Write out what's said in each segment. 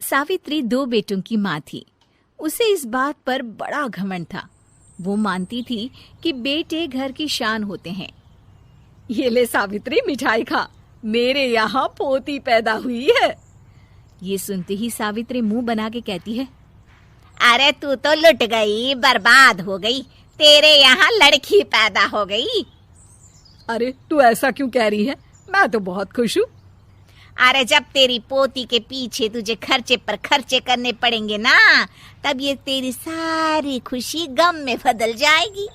सावित्री 2 बेटों की माँ थी। उसे इस बात पर बड़ा घमंड था। वो मानती थी कि बेटे घर की शान होते हैं। ये ले सावित्री, मिठाई खा, मेरे यहाँ पोती पैदा हुई है। ये सुनते ही सावित्री मुंह बना के कहती है, अरे तू तो लुट गई, बर्बाद हो गई, तेरे यहाँ लड़की पैदा हो गई। अरे तू ऐसा क्यों कह रही है? मैं तो बहुत खुश हूँ। अरे जब तेरी पोती के पीछे तुझे खर्चे पर खर्चे करने पड़ेंगे ना, तब ये तेरी सारी खुशी गम में बदल जाएगी।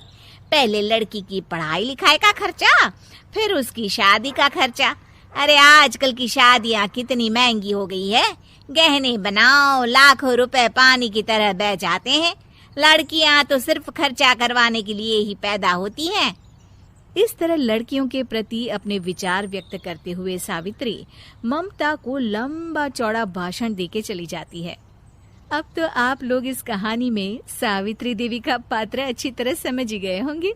पहले लड़की की पढ़ाई लिखाई का खर्चा, फिर उसकी शादी का खर्चा। अरे आजकल की शादियाँ कितनी महंगी हो गई है। गहने बनाओ, लाखों रुपए पानी की तरह बह जाते हैं। लड़कियाँ तो सिर्फ खर्चा करवाने के लिए ही पैदा होती हैं। इस तरह लड़कियों के प्रति अपने विचार व्यक्त करते हुए सावित्री ममता को लंबा चौड़ा भाषण देके चली जाती है। अब तो आप लोग इस कहानी में सावित्री देवी का पात्र अच्छी तरह समझ ही गए होंगे।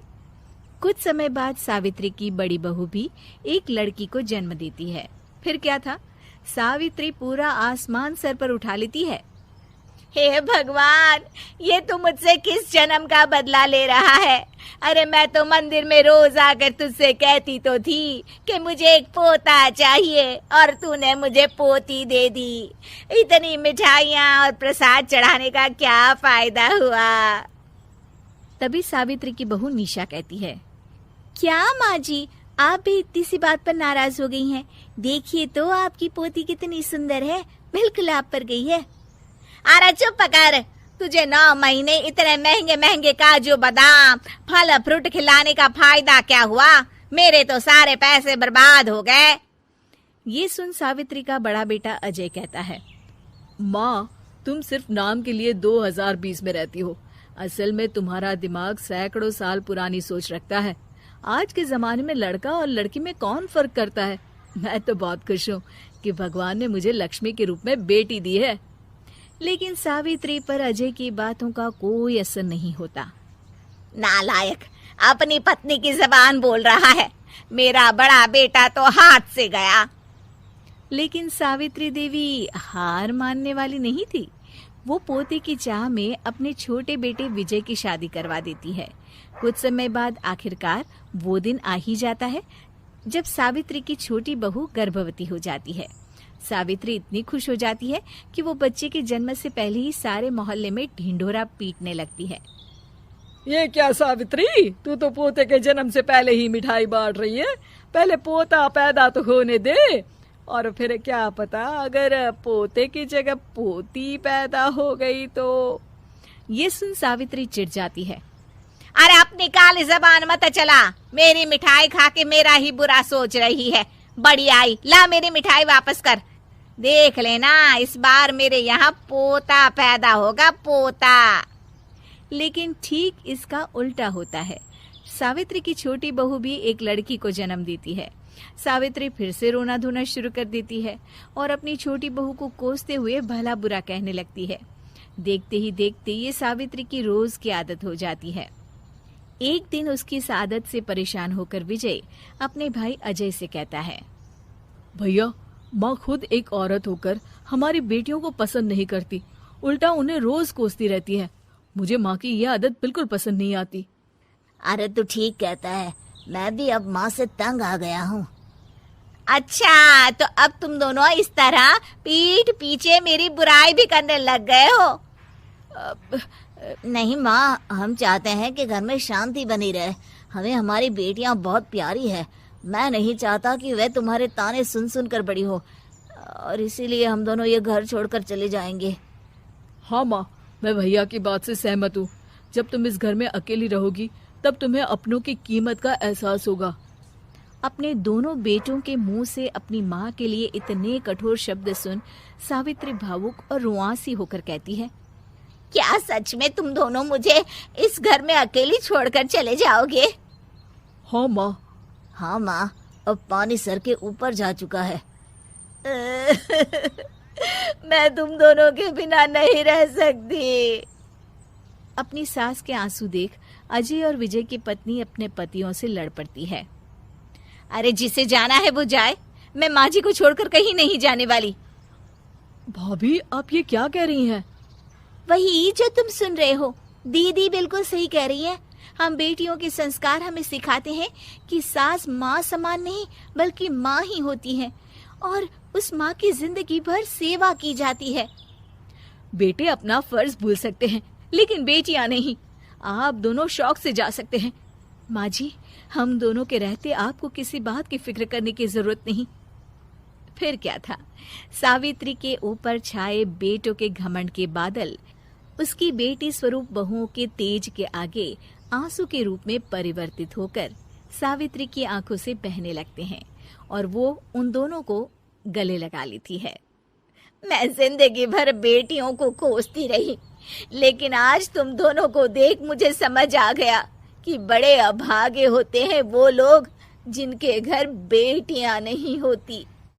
कुछ समय बाद सावित्री की बड़ी बहू भी एक लड़की को जन्म देती है। फिर क्या था, सावित्री पूरा आसमान सर पर उठा लेती है। हे भगवान, ये तू मुझसे किस जन्म का बदला ले रहा है? अरे मैं तो मंदिर में रोज आकर तुझसे कहती तो थी कि मुझे एक पोता चाहिए, और तूने मुझे पोती दे दी। इतनी मिठाइयाँ और प्रसाद चढ़ाने का क्या फायदा हुआ? तभी सावित्री की बहू निशा कहती है, क्या माँ जी, आप भी इतनी सी बात पर नाराज हो गई हैं? देखिए तो आपकी पोती कितनी सुंदर है, बिल्कुल आप पर गई है। अरे चुप कर, तुझे 9 महीने इतने महंगे महंगे काजू बादाम फल फ्रूट खिलाने का फायदा क्या हुआ? मेरे तो सारे पैसे बर्बाद हो गए। ये सुन सावित्री का बड़ा बेटा अजय कहता है, माँ, तुम सिर्फ नाम के लिए 2020 में रहती हो। असल में तुम्हारा दिमाग सैकड़ों साल पुरानी सोच रखता है। आज के जमाने में लड़का और लड़की में कौन फर्क करता है? मैं तो बहुत खुश हूँ कि भगवान ने मुझे लक्ष्मी के रूप में बेटी दी है। लेकिन सावित्री पर अजय की बातों का कोई असर नहीं होता। नालायक, अपनी पत्नी की जबान बोल रहा है। मेरा बड़ा बेटा तो हाथ से गया। लेकिन सावित्री देवी हार मानने वाली नहीं थी। वो पोते की चाह में अपने छोटे बेटे विजय की शादी करवा देती है। कुछ समय बाद आखिरकार वो दिन आ ही जाता है जब सावित्री की छोटी बहू गर्भवती हो जाती है। सावित्री इतनी खुश हो जाती है कि वो बच्चे के जन्म से पहले ही सारे मोहल्ले में ढिंढोरा पीटने लगती है। ये क्या सावित्री, तू तो पोते के जन्म से पहले ही मिठाई बांट रही है। पहले पोता पैदा तो होने दे, और फिर क्या पता अगर पोते की जगह पोती पैदा हो गई तो। ये सुन सावित्री चिढ़ जाती है। अरे अपनी काली जबान मत चला, मेरी मिठाई खा के मेरा ही बुरा सोच रही है। बड़ी आई, ला मेरी मिठाई वापस कर। देख लेना, इस बार मेरे यहाँ पोता पैदा होगा, पोता। लेकिन ठीक इसका उल्टा होता है। सावित्री की छोटी बहू भी एक लड़की को जन्म देती है। सावित्री फिर से रोना धोना शुरू कर देती है और अपनी छोटी बहू को कोसते हुए भला बुरा कहने लगती है। देखते ही देखते ये सावित्री की रोज की आदत हो जाती है। एक दिन उसकी इस आदत से परेशान होकर विजय अपने भाई अजय से कहता है, भैया, माँ खुद एक औरत होकर हमारी बेटियों को पसंद नहीं करती, उल्टा उन्हें रोज कोसती रहती है। मुझे माँ की यह आदत बिल्कुल पसंद नहीं आती। अरे तू ठीक कहता है, मैं भी अब माँ से तंग आ गया हूँ। अच्छा, तो अब तुम दोनों इस तरह पीठ पीछे मेरी बुराई भी करने लग गए हो? नहीं माँ, हम चाहते हैं कि घर में शांति बनी रहे। हमें हमारी बेटियाँ बहुत प्यारी है। मैं नहीं चाहता कि वह तुम्हारे ताने सुन सुन कर बड़ी हो, और इसीलिए हम दोनों ये घर छोड़कर चले जाएंगे। हाँ माँ, मैं भैया की बात से सहमत हूँ। जब तुम इस घर में अकेली रहोगी तब तुम्हें अपनों की कीमत का एहसास होगा। अपने दोनों बेटों के मुंह से अपनी माँ के लिए इतने कठोर शब्द सुन सावित्री भावुक और रुआंसी होकर कहती है, क्या सच में तुम दोनों मुझे इस घर में अकेली छोड़कर चले जाओगे? हाँ माँ। हाँ माँ, अब पानी सर के ऊपर जा चुका है। मैं तुम दोनों के बिना नहीं रह सकती। अपनी सास के आंसू देख अजय और विजय की पत्नी अपने पतियों से लड़ पड़ती है। अरे जिसे जाना है वो जाए, मैं माँ जी को छोड़कर कहीं नहीं जाने वाली। भाभी, आप ये क्या कह रही हैं? वही जो तुम सुन रहे हो, दीदी बिल्कुल सही कह रही है। हम बेटियों के संस्कार हमें सिखाते हैं कि सास माँ समान नहीं बल्कि माँ ही होती है और उस माँ की जिंदगी भर सेवा की जाती है। बेटे अपना फर्ज भूल सकते हैं, लेकिन बेटियां नहीं। आप दोनों शौक से जा सकते हैं। माँ जी, हम दोनों के रहते आपको किसी बात की फिक्र करने की जरूरत नहीं। फिर क्या था, सावित्री के ऊपर छाए बेटों के घमंड के बादल उसकी बेटी स्वरूप बहुओं के तेज के आगे आंसू के रूप में परिवर्तित होकर सावित्री की आंखों से बहने लगते हैं और वो उन दोनों को गले लगा लेती है। मैं जिंदगी भर बेटियों को कोसती रही, लेकिन आज तुम दोनों को देख मुझे समझ आ गया कि बड़े अभागे होते हैं वो लोग जिनके घर बेटियां नहीं होती।